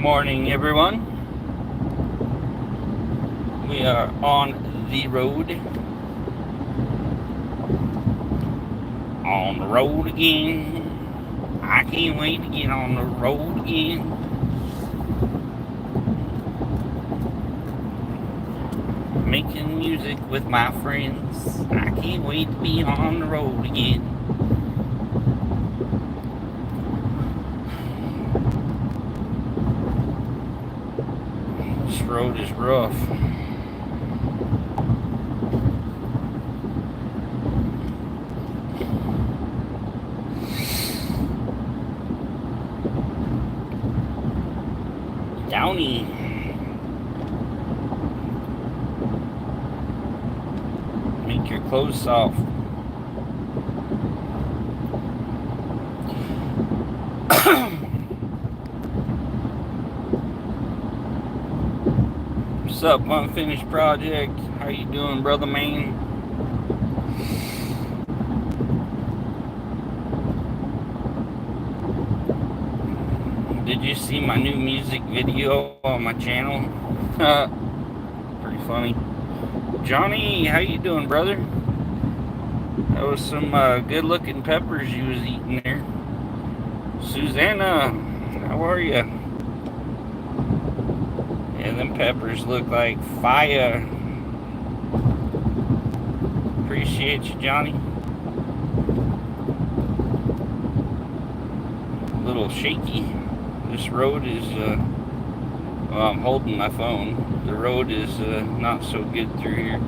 Morning, everyone. We are on the road. On the road again. I can't wait to get on the road again. Making music with my friends. I can't wait to be on the road again. This road is rough. Downey. Make your clothes soft. What's up, Unfinished Project? How you doing, brother man? Did you see my new music video on my channel? Pretty funny. Johnny, how you doing, brother? That was some good-looking peppers you was eating there. Susanna, how are you? Yeah, them peppers look like fire. Appreciate you, Johnny. A little shaky. This road is, well, I'm holding my phone. The road is not so good through here.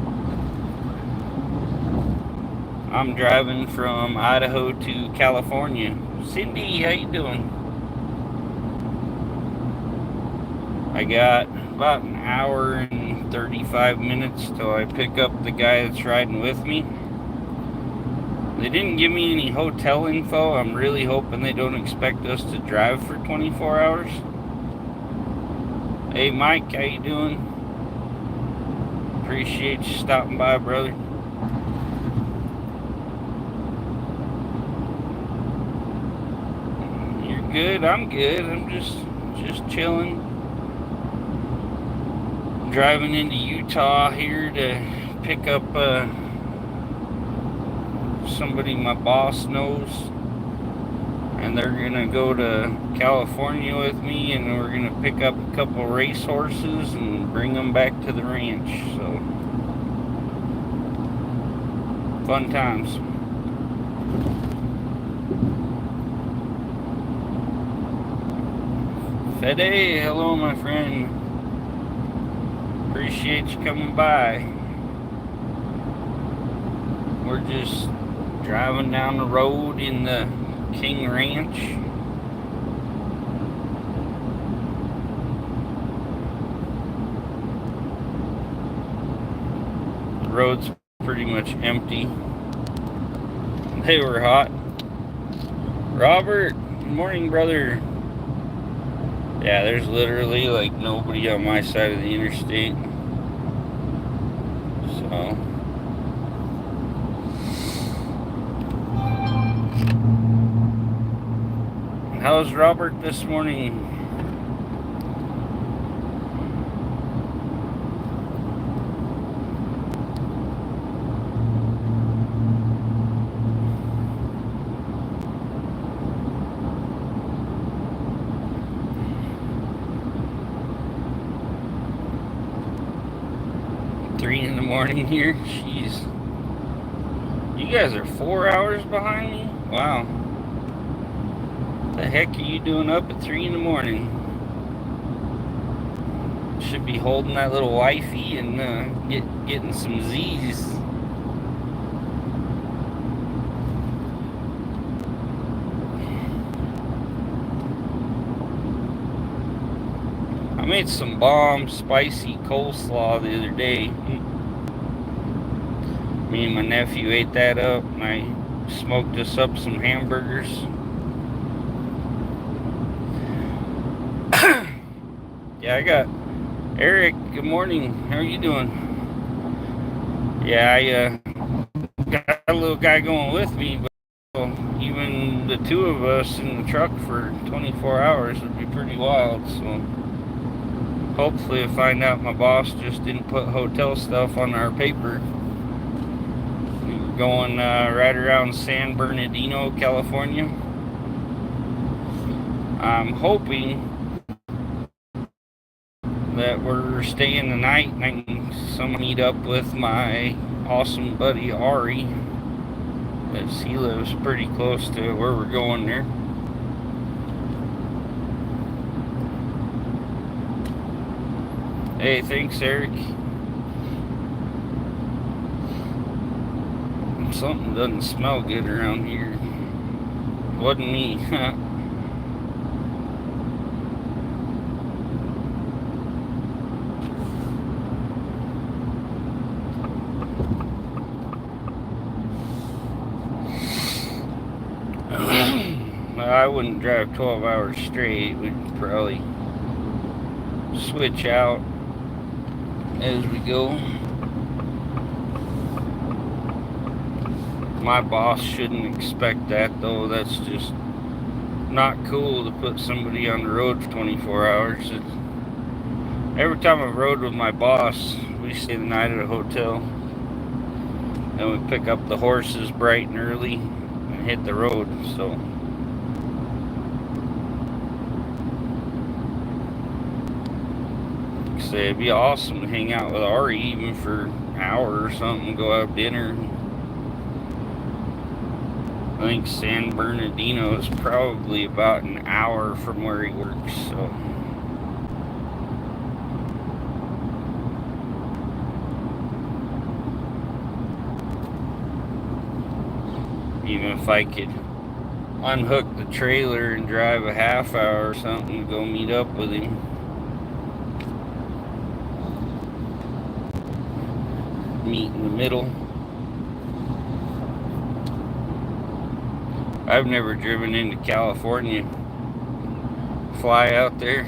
I'm driving from Idaho to California. Cindy, how you doing? I got about an hour and 35 minutes till I pick up the guy that's riding with me. They didn't give me any hotel info. I'm really hoping they don't expect us to drive for 24 hours. Hey Mike, how you doing? Appreciate you stopping by, brother. You're good, I'm good. I'm just chilling. Driving into Utah here to pick up somebody my boss knows, and they're gonna go to California with me, and we're gonna pick up a couple race horses and bring them back to the ranch. So fun times. Fede, hello my friend. Appreciate you coming by. We're just driving down the road in the King Ranch. The road's pretty much empty. They were hot. Robert, good morning, brother. Yeah, there's literally like nobody on my side of the interstate. So how's Robert this morning? Morning here. Jeez. You guys are 4 hours behind me? Wow. The heck are you doing up at 3 in the morning? Should be holding that little wifey and getting some Z's. I made some bomb spicy coleslaw the other day. Me and my nephew ate that up, and I smoked us up some hamburgers. Yeah, I got Eric. Good morning. How are you doing? Yeah, I got a little guy going with me, but even the two of us in the truck for 24 hours would be pretty wild. So hopefully I find out my boss just didn't put hotel stuff on our paper. We were going right around San Bernardino, California. I'm hoping that we're staying the night and I can meet up with my awesome buddy Ari, as he lives pretty close to where we're going there. Hey, thanks, Eric. Something doesn't smell good around here. Wasn't me. I wouldn't drive 12 hours straight. We'd probably switch out as we go. My boss shouldn't expect that, though. That's just not cool to put somebody on the road for 24 hours. Every time I rode with my boss, we stay the night at a hotel. And we pick up the horses bright and early and hit the road. So it'd be awesome to hang out with Ari even for an hour or something, go out to dinner. I think San Bernardino is probably about an hour from where he works, so even if I could unhook the trailer and drive a half hour or something to go meet up with him. Meet in the middle. I've never driven into California. Fly out there.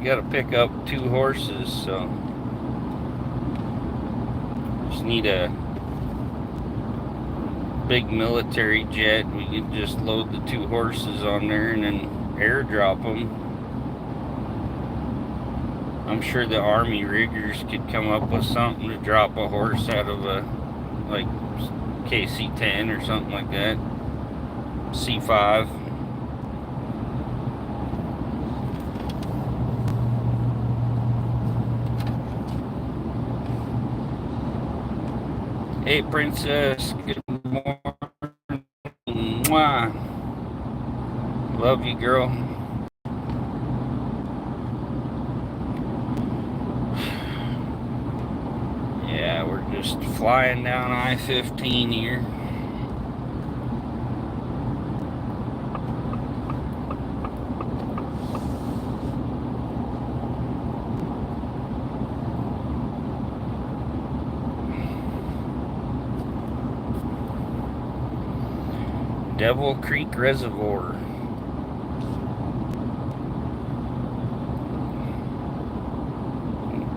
Gotta pick up 2 horses, so just need a big military jet. We could just load the 2 horses on there and then airdrop them. I'm sure the Army riggers could come up with something to drop a horse out of a, like, KC-10 or something like that. C5. Hey, Princess. Good morning. Mwah. Love you, girl. Yeah, we're just flying down I-15 here. Devil Creek Reservoir.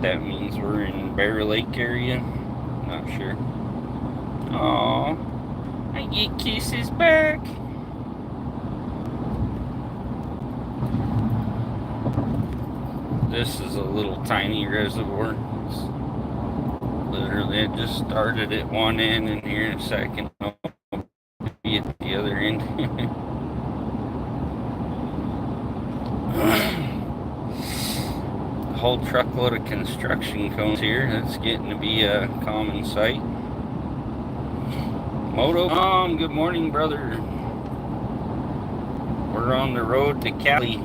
That means we're in Bear Lake area. Not sure. Aww. I get kisses back. This is a little tiny reservoir. It's literally, it just started at one end, and here in a second I'll be at the other end. A whole truckload of construction cones here. That's getting to be a common sight. Moto Mom, good morning, brother. We're on the road to Cali.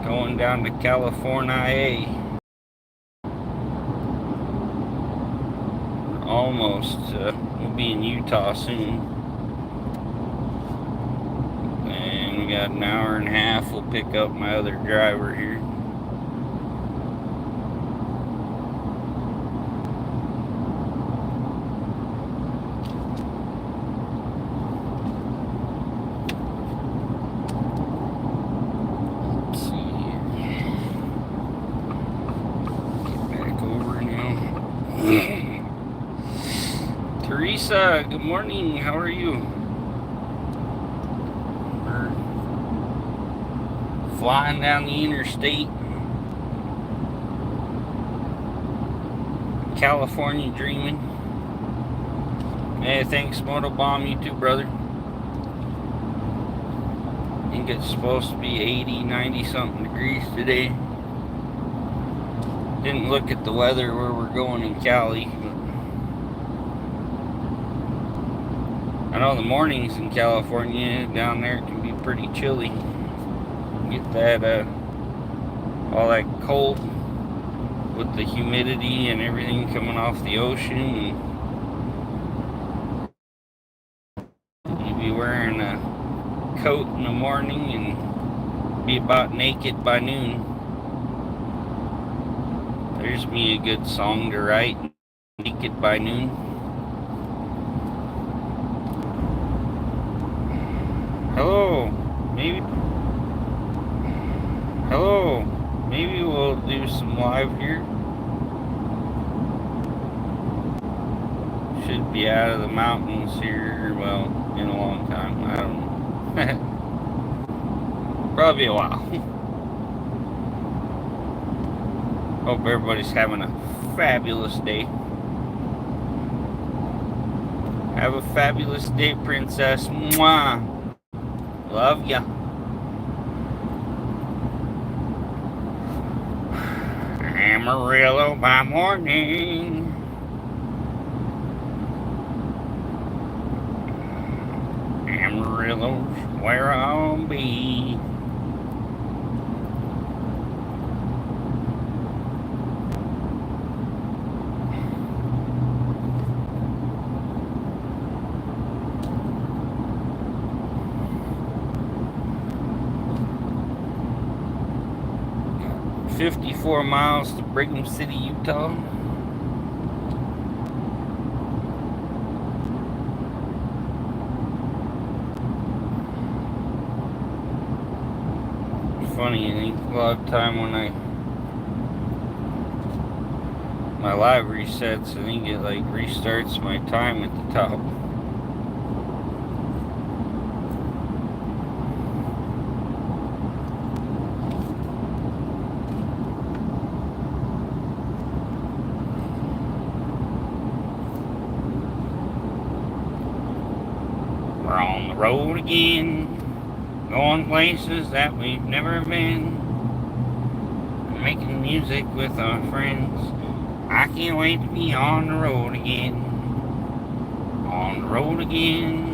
Going down to California. Almost. We'll be in Utah soon. And we got an hour and a half. We'll pick up my other driver here. Lisa, good morning. How are you? We're flying down the interstate. California dreaming. Hey, thanks, Motobomb. You too, brother. I think it's supposed to be 80, 90 something degrees today. Didn't look at the weather where we're going in Cali. I know the mornings in California down there can be pretty chilly. Get that all that cold with the humidity and everything coming off the ocean, and you'd be wearing a coat in the morning and be about naked by noon. There's me a good song to write, Naked by Noon. Hello, maybe we'll do some live here. Should be out of the mountains here, well, in a long time. I don't know. Probably a while. Hope everybody's having a fabulous day. Have a fabulous day, princess. Mwah. Love ya. Amarillo by morning. Amarillo's where I'll be. Got 54 miles to Brigham City, Utah. Funny, I think a lot of time when my live resets, I think it like restarts my time at the top. We're on the road again. Going places that we've never been. Making music with our friends. I can't wait to be on the road again. On the road again.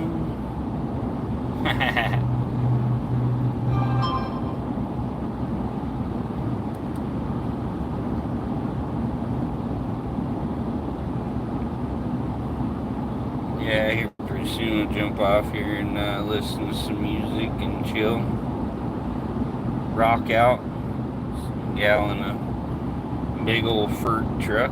Yeah, here pretty soon I'll jump off here and listen to some music and chill. Rock out. Some gal in a big old Ford truck.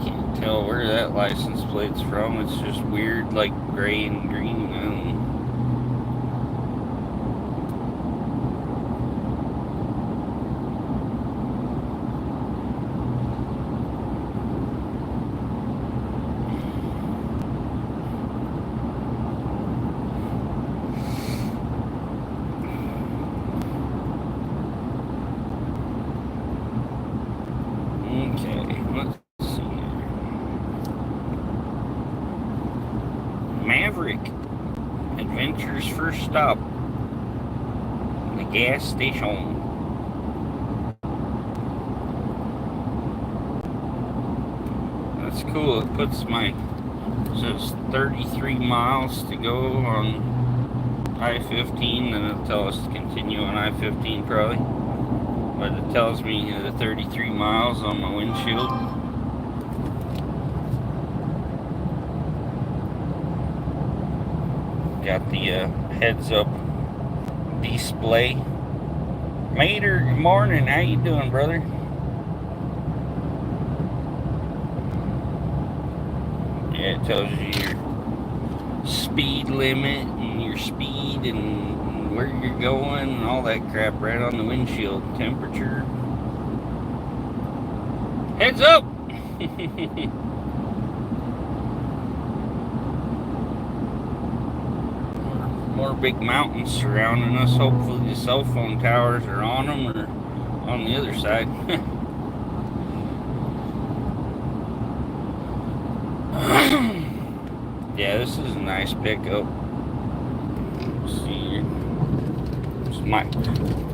Can't tell where that license plate's from. It's just weird, like gray and green. Maverick Adventure's first stop, the gas station. That's cool. It puts says 33 miles to go on I-15, and it'll tell us to continue on I-15 probably. But it tells me the 33 miles on my windshield. Got the heads up display. Mater, good morning. How you doing, brother? Yeah, it tells you your speed limit and your speed and where you're going and all that crap right on the windshield. Temperature. Heads up! More big mountains surrounding us. Hopefully the cell phone towers are on them or on the other side. Yeah, this is a nice pickup. Let's see, it's my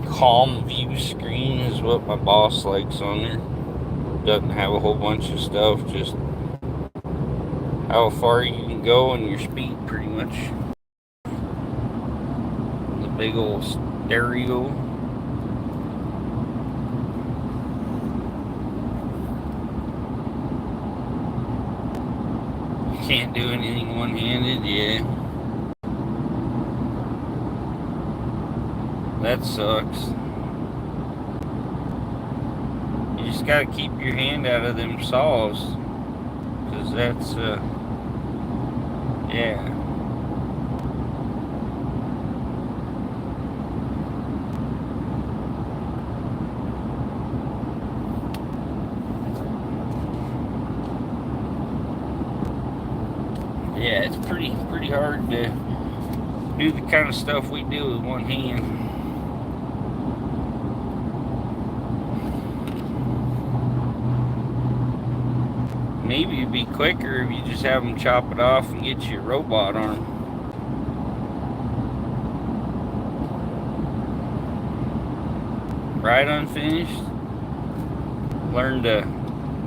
calm view screen is what my boss likes on there. Doesn't have a whole bunch of stuff, just how far you can go and your speed pretty much. The big old stereo. Can't do anything one-handed, yeah. That sucks. You just gotta keep your hand out of them saws. Cause that's, yeah. Yeah, it's pretty hard to do the kind of stuff we do with one hand. Maybe it'd be quicker if you just have them chop it off and get you a robot arm. Right, unfinished. Learn to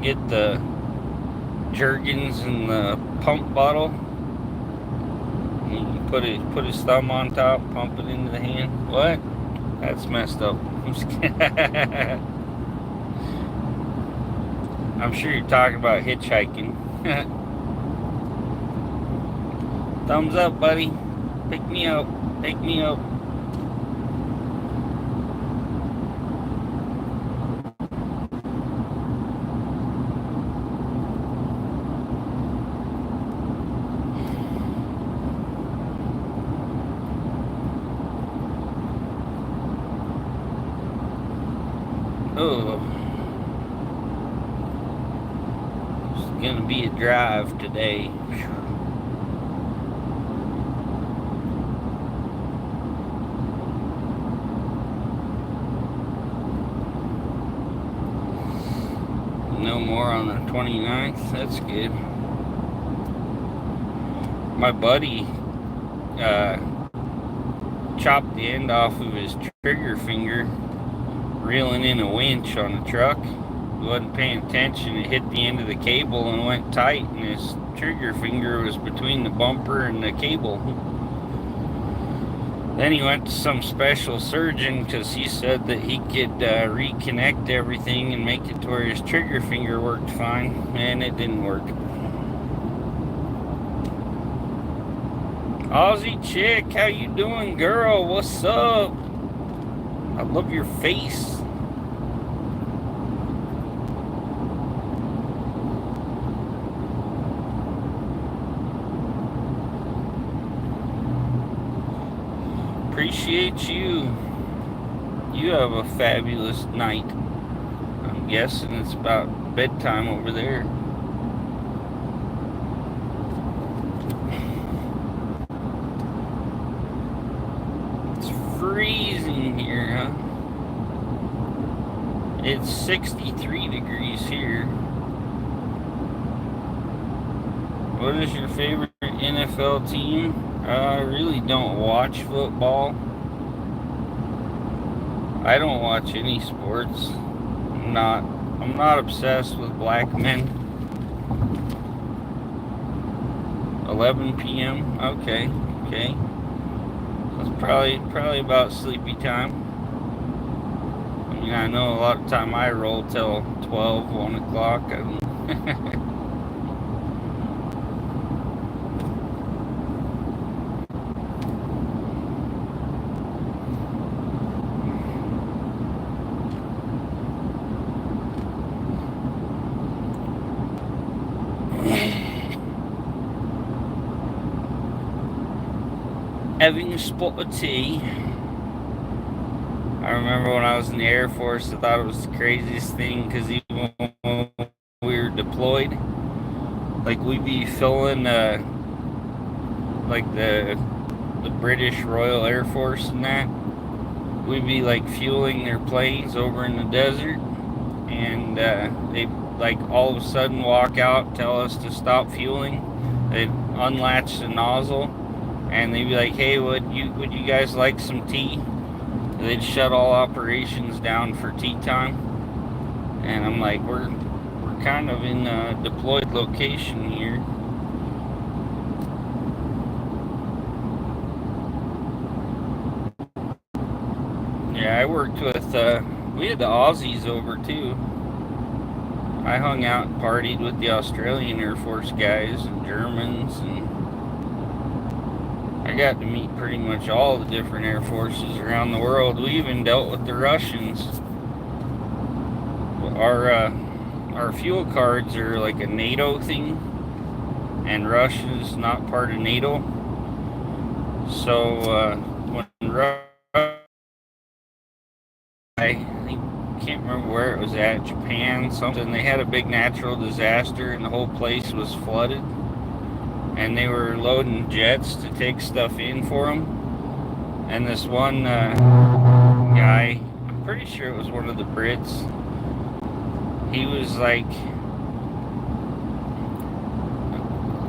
get the Jergens in the pump bottle. You can put his thumb on top, pump it into the hand. What? That's messed up. I'm just kidding. I'm sure you're talking about hitchhiking. Thumbs up, buddy. Pick me up. Pick me up. Oh. It's gonna be a drive today. No more on the 29th. That's good. My buddy chopped the end off of his trigger finger reeling in a winch on the truck. He wasn't paying attention. It hit the end of the cable and went tight, and his trigger finger was between the bumper and the cable. Then he went to some special surgeon because he said that he could reconnect everything and make it to where his trigger finger worked fine, and it didn't work. Aussie chick, how you doing, girl? What's up? I love your face. Appreciate you. You have a fabulous night. I'm guessing it's about bedtime over there. It's freezing here, huh? It's 63 degrees here. What is your favorite NFL team? I really don't watch football. I don't watch any sports. I'm not obsessed with black men. 11 p.m. Okay. That's probably about sleepy time. I mean, I know a lot of time I roll till 12, 1 o'clock. Having a spot of tea. I remember when I was in the Air Force, I thought it was the craziest thing because even deployed. Like we'd be filling like the British Royal Air Force and that. We'd be like fueling their planes over in the desert, and they like all of a sudden walk out, tell us to stop fueling. They'd unlatch the nozzle, and they'd be like, "Hey, would you guys like some tea?" They'd shut all operations down for tea time, and I'm like, we're kind of in a deployed location here. Yeah, I worked with, we had the Aussies over too. I hung out and partied with the Australian Air Force guys and Germans, and I got to meet pretty much all the different air forces around the world. We even dealt with the Russians. Our fuel cards are like a NATO thing, and Russia's not part of NATO. So when I can't remember where it was at, Japan, something, they had a big natural disaster and the whole place was flooded, and they were loading jets to take stuff in for them, and this one guy, I'm pretty sure it was one of the Brits, he was like,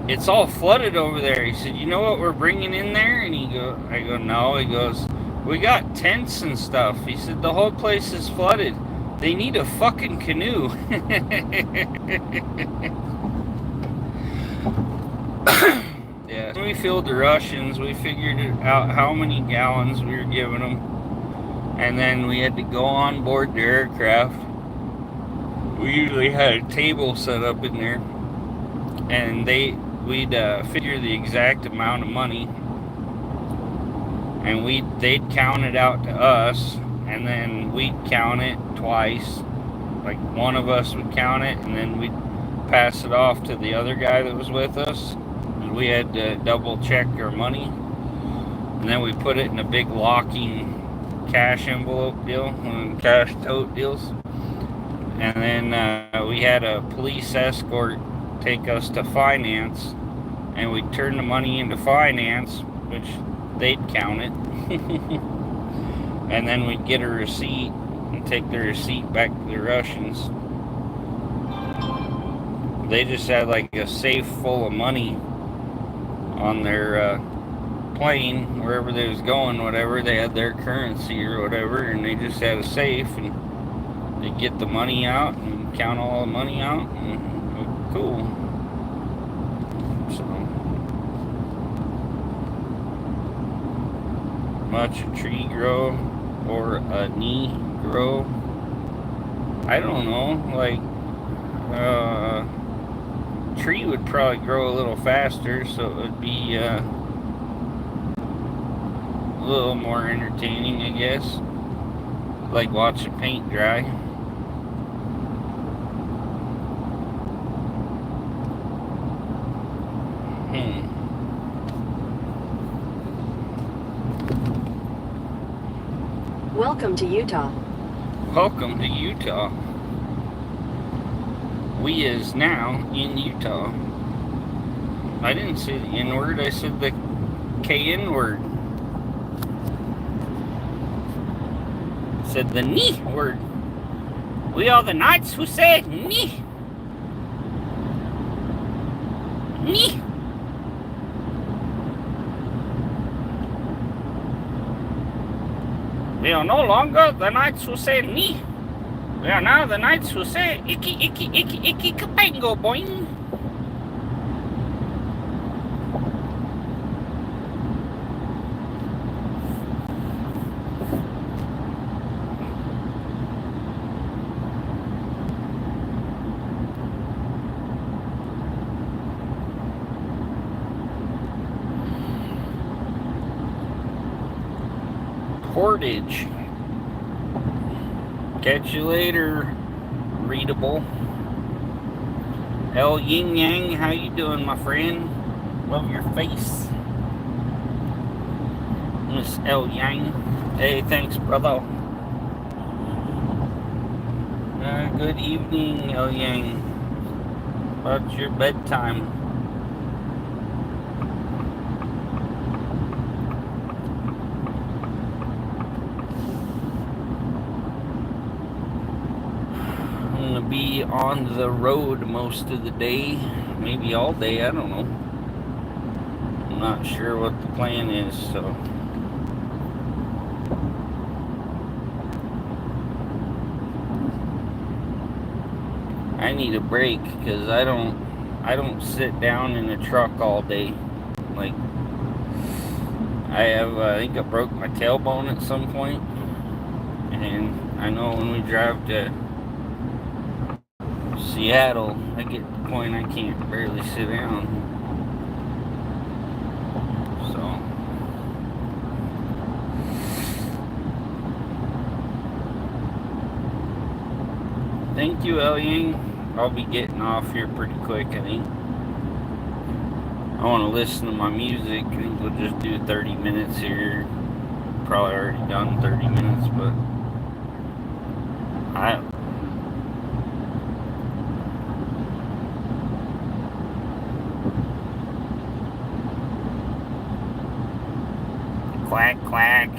"It's all flooded over there." He said, "You know what we're bringing in there?" And I go, "No." He goes, "We got tents and stuff." He said, "The whole place is flooded. They need a fucking canoe." Yeah. When we filled the Russians, we figured out how many gallons we were giving them, and then we had to go on board the aircraft. We usually had a table set up in there, and we'd figure the exact amount of money, and they'd count it out to us, and then we'd count it twice. Like one of us would count it, and then we'd pass it off to the other guy that was with us. And we had to double check our money, and then we put it in a big locking cash envelope deal, cash tote deals. And then we had a police escort take us to finance, and we'd turn the money into finance, which they'd count it. And then we'd get a receipt and take the receipt back to the Russians. They just had like a safe full of money on their plane, wherever they was going, whatever. They had their currency or whatever, and they just had a safe, and they'd get the money out and count all the money out, and cool. So much a tree grow or a knee grow? I don't know. Like tree would probably grow a little faster, so it would be a little more entertaining, I guess. Like watching paint dry. Welcome to Utah. Welcome to Utah. We is now in Utah. I didn't say the N word, I said the KN word. I said the knee word. We are the knights who say knee. Knee. We are no longer the knights who say knee. We are now the knights who say icky, icky, icky, icky, kapango, boing. Portage. Catch you later, readable. El Yin Yang, how you doing, my friend? Love your face. Miss El Yang. Hey, thanks, brother. Good evening, El Yang. About your bedtime. I'm gonna be on the road most of the day, maybe all day, I don't know. I'm not sure what the plan is, so. I need a break because I don't sit down in a truck all day. Like, I think I broke my tailbone at some point, and I know when we drive to Seattle, I get to the point I can't barely sit down. So, thank you, El Yang. I'll be getting off here pretty quick, I think. I want to listen to my music. I think we'll just do 30 minutes here. Probably already done 30 minutes, but quack, quack.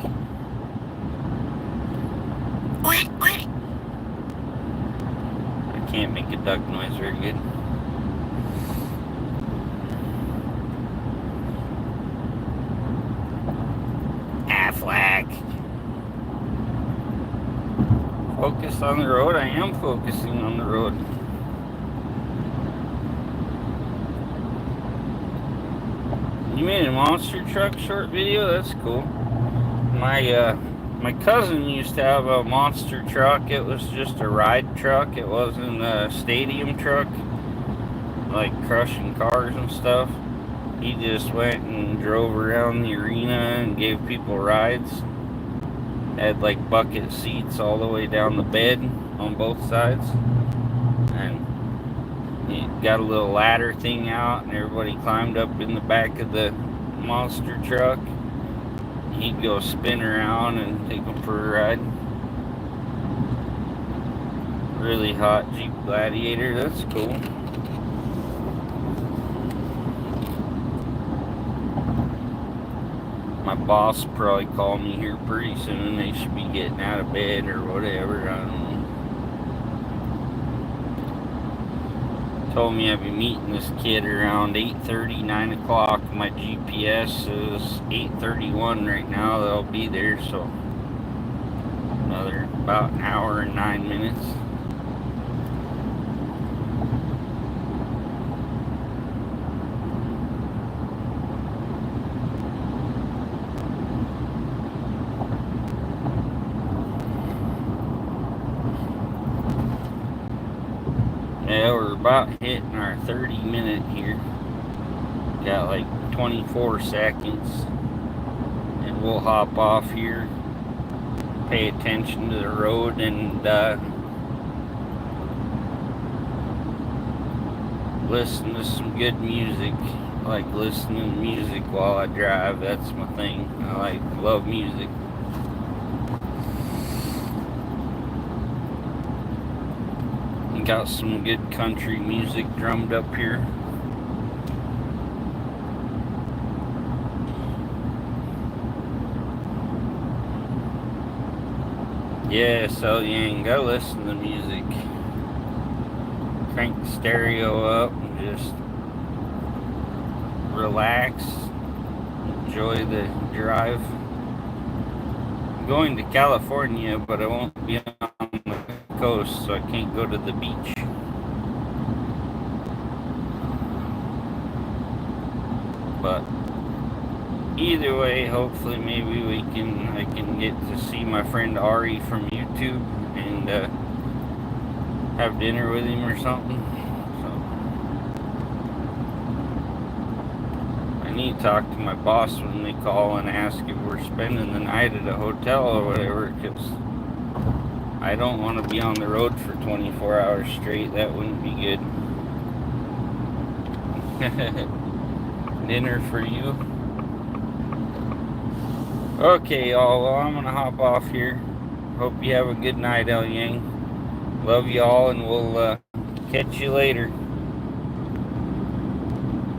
Quack, quack. I can't make a duck noise very good. Affleck. Focus on the road. I am focusing on the road. You made a monster truck short video? That's cool. My cousin used to have a monster truck. It was just a ride truck. It wasn't a stadium truck, like crushing cars and stuff. He just went and drove around the arena and gave people rides. Had like bucket seats all the way down the bed on both sides. And he got a little ladder thing out, and everybody climbed up in the back of the monster truck. He'd go spin around and take them for a ride. Really hot Jeep Gladiator. That's cool. My boss probably called me here pretty soon. They should be getting out of bed or whatever. I don't know. Told me I'd be meeting this kid around 8:30, 9 o'clock. My GPS is 8:31 right now that I'll be there, so another about an hour and 9 minutes. Yeah, we're about hitting our 30-minute here. Got like 24 seconds. And we'll hop off here. Pay attention to the road and listen to some good music. I like listening to music while I drive. That's my thing. I love music. Got some good country music drummed up here. Yeah, so you ain't gotta listen to music. Crank the stereo up and just relax. Enjoy the drive. I'm going to California, but I won't be on the coast, so I can't go to the beach. But either way, hopefully maybe I can get to see my friend Ari from YouTube and have dinner with him or something. So I need to talk to my boss when they call and ask if we're spending the night at a hotel or whatever, because I don't want to be on the road for 24 hours straight. That wouldn't be good. Dinner for you. Okay, y'all. Well, I'm going to hop off here. Hope you have a good night, El Yang. Love y'all, and we'll catch you later.